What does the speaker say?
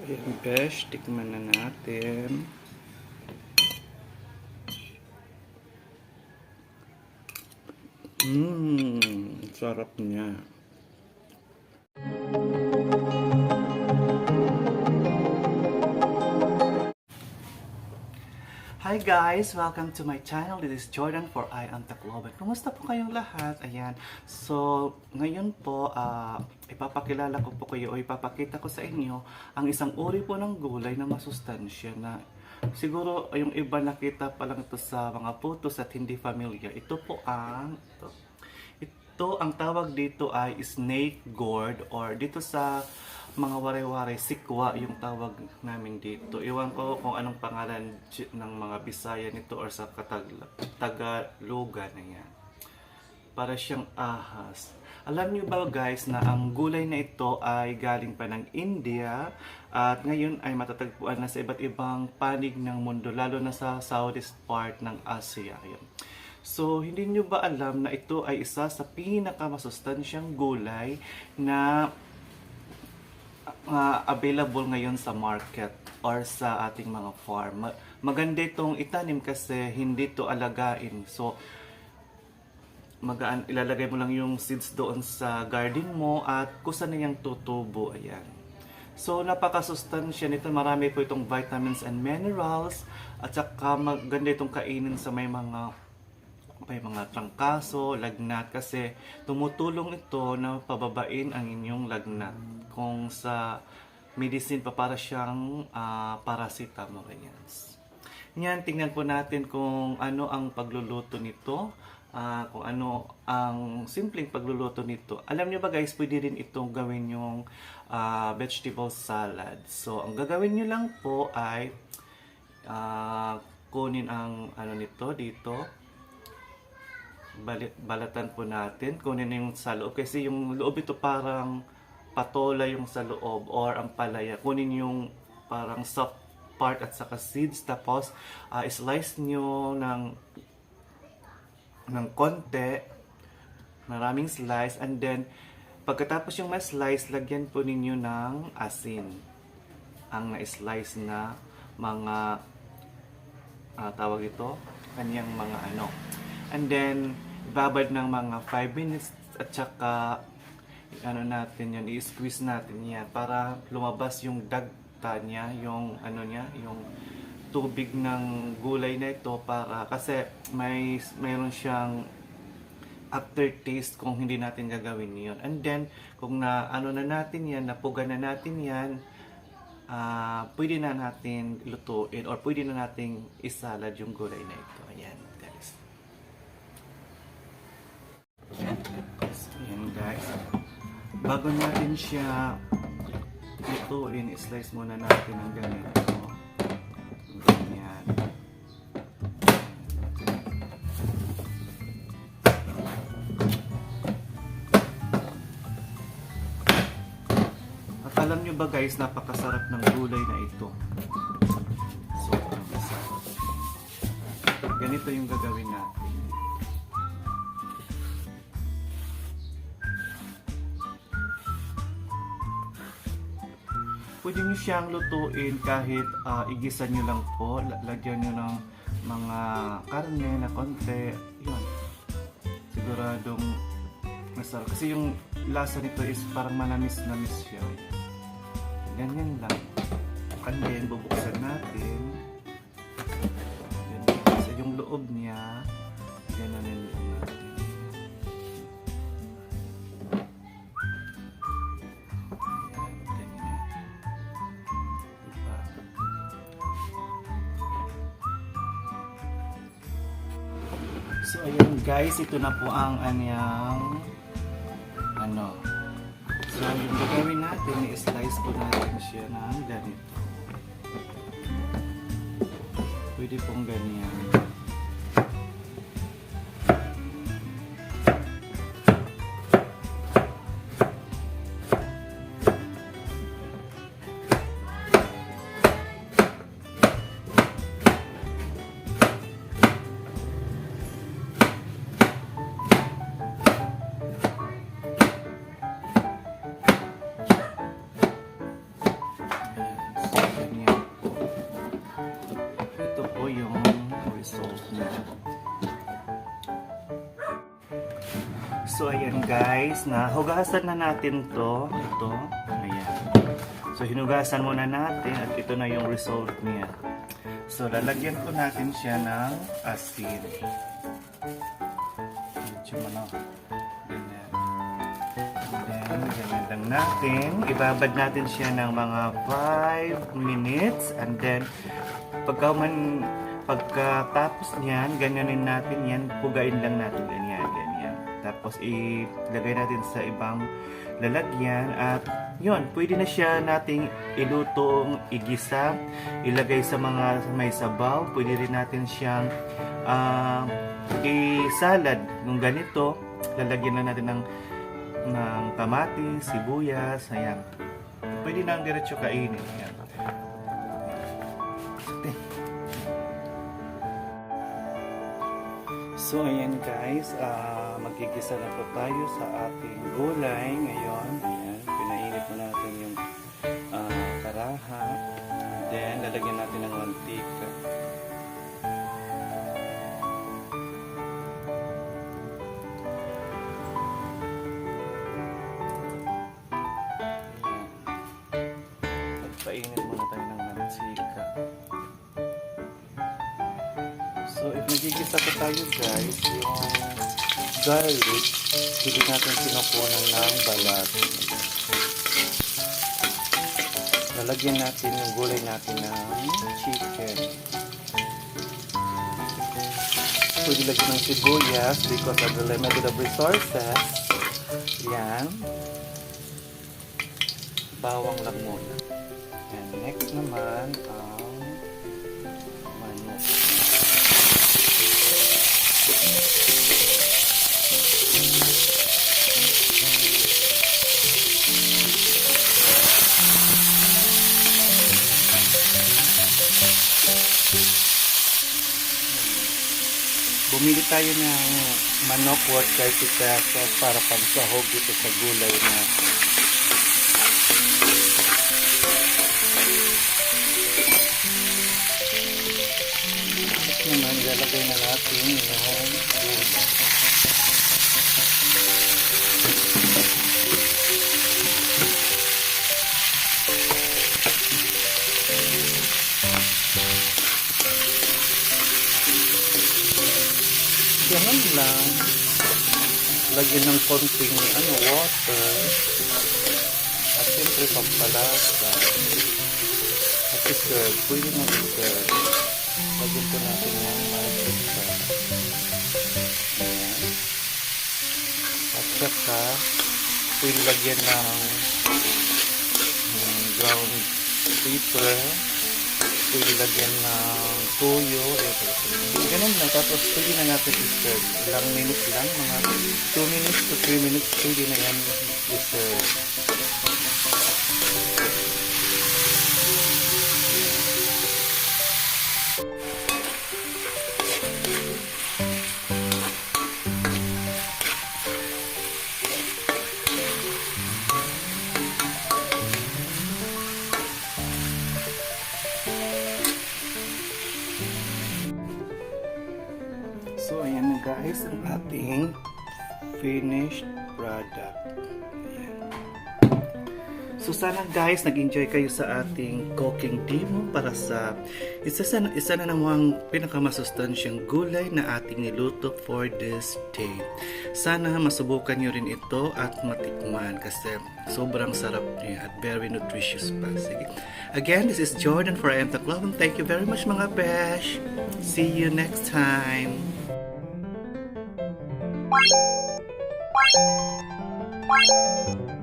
Ayan, besh, tikman na natin. Sarap niya. Hi guys! Welcome to my channel. This is Jordan for I Am Tacloban. Kumusta po kayong lahat? Ayan. So, ngayon po, ipapakilala ko po kayo o ipapakita ko sa inyo ang isang uri po ng gulay na masustansya na siguro yung iba nakita pa lang ito sa mga photos at hindi familiar. Ito ang tawag dito ay snake gourd or dito sa mga waray-waray, sikwa yung tawag namin dito. Iwan ko kung anong pangalan ng mga Bisaya nito or sa Tagalogan na yan. Para siyang ahas. Alam niyo ba guys na ang gulay na ito ay galing pa ng India at ngayon ay matatagpuan na sa iba't ibang panig ng mundo, lalo na sa southeast part ng Asia. Yun. So, hindi niyo ba alam na ito ay isa sa pinakamasustansyang gulay na available ngayon sa market or sa ating mga farm. Maganda itong itanim kasi hindi to alagain. So, ilalagay mo lang yung seeds doon sa garden mo at kusa na yung tutubo. Ayan. So, napakasustansya nito. Marami po itong vitamins and minerals at saka maganda itong kainin sa may mga trangkaso, lagnat kasi tumutulong ito na pababain ang inyong lagnat. Kung sa medicine pa para siyang paracetamol. Yan, tingnan po natin kung ano ang pagluluto nito, kung ano ang simpleng pagluluto nito. Alam niyo ba guys, pwede rin itong gawin yung vegetable salad. So, ang gagawin niyo lang po ay kunin ang nito dito. Balatan po natin, kunin yung sa loob kasi yung loob ito parang patola yung sa loob or ang palaya. Kunin yung parang soft part at saka seeds, tapos slice nyo ng konti, maraming slice, and then pagkatapos yung ma-slice, lagyan po ninyo ng asin ang na-slice na mga tawag ito, kanyang mga and then babad ng mga 5 minutes at saka natin yun, i-squeeze natin yan para lumabas yung dagta niya, yung yung tubig ng gulay na ito, para kasi mayroon siyang aftertaste kung hindi natin gagawin yun. And then kung na natin yan, napugan na natin yan, pwede na natin lutuin or pwede na natin isalad yung gulay na ito. Ayan guys. So, ayan guys. Bago natin siya lutuin, slice muna natin ang ganito. Ganyan. At alam nyo ba guys, napakasarap ng gulay na ito. Sobrang masarap. Ganito yung gagawin natin. Pwede nyo siyang lutuin kahit igisa nyo lang po. Lagyan nyo ng mga karne na konti. Yun. Siguradong masarap. Kasi yung lasa nito is parang manamis-namis siya. Ganyan lang. And then, bubuksan natin. Ganyan. Kasi yung loob niya, gananin lang natin. So, ayan guys, ito na po ang anyang So, yung gagawin natin, i-slice po natin siya ng ganito. Pwede pong ganyan. So ayan guys, nahugasan na natin to. Ito, ayan. So hinugasan muna natin at ito na yung result niya. So lalagyan ko natin siya ng asin. Medyo ganyan. And then ganyan lang natin. Ibabad natin siya ng mga 5 minutes and then pagkatapos niyan, ganyanin natin yan, pugain lang natin ganyan. Tapos ilagay natin sa ibang lalagyan at yun, pwede na siya nating ilutong, igisa, ilagay sa mga may sabaw, pwede rin natin siyang i-salad. Nung ganito, lalagyan na natin ng kamatis, sibuyas, ayan. Pwede na ang diretso kainin. Ayan. So ayan guys, magigisa na po tayo sa ating gulay ngayon. Ayan, pinainit mo natin yung karaha. Then lalagyan natin ng mantika. Magpainit muna tayo ng mantika. So, if nagigisa pa tayo guys, yung garlic, hindi natin sinupunan ng balat. Lalagyan natin yung gulay natin ng chicken. Pwede lagyan ng sibuyas because of the limited of resources. Yan. Bawang lang muna. And next naman, manok. Bumili tayo ng manok worth 30 pesos para pangsahog dito sa gulay natin. Naman, ilalagay na natin yung gulay. Ganun lang. Lagyan ng konting water. At siyempre pampalasa. At i-serve. Pwede na i-serve. Lagyan po natin ng mantika. Ayan. At saka, pwede lagyan ng ground pepper. Pwede lagyan ng toyo. Ganun lang. Tapos pwede na natin i-serve. Ilang minutes lang. Mga 2 minutes to 3 minutes. Pwede na yan i-serve. So, ayan na guys, ang ating finished product. Ayan. So, sana guys, nag-enjoy kayo sa ating cooking demo para sa isa na namang pinakamasustansyang gulay na ating niluto for this day. Sana masubukan nyo rin ito at matikman kasi sobrang sarap niya at very nutritious pa. Sige. Again, this is Jordan for I Am the Club and thank you very much mga besh. See you next time. Bye.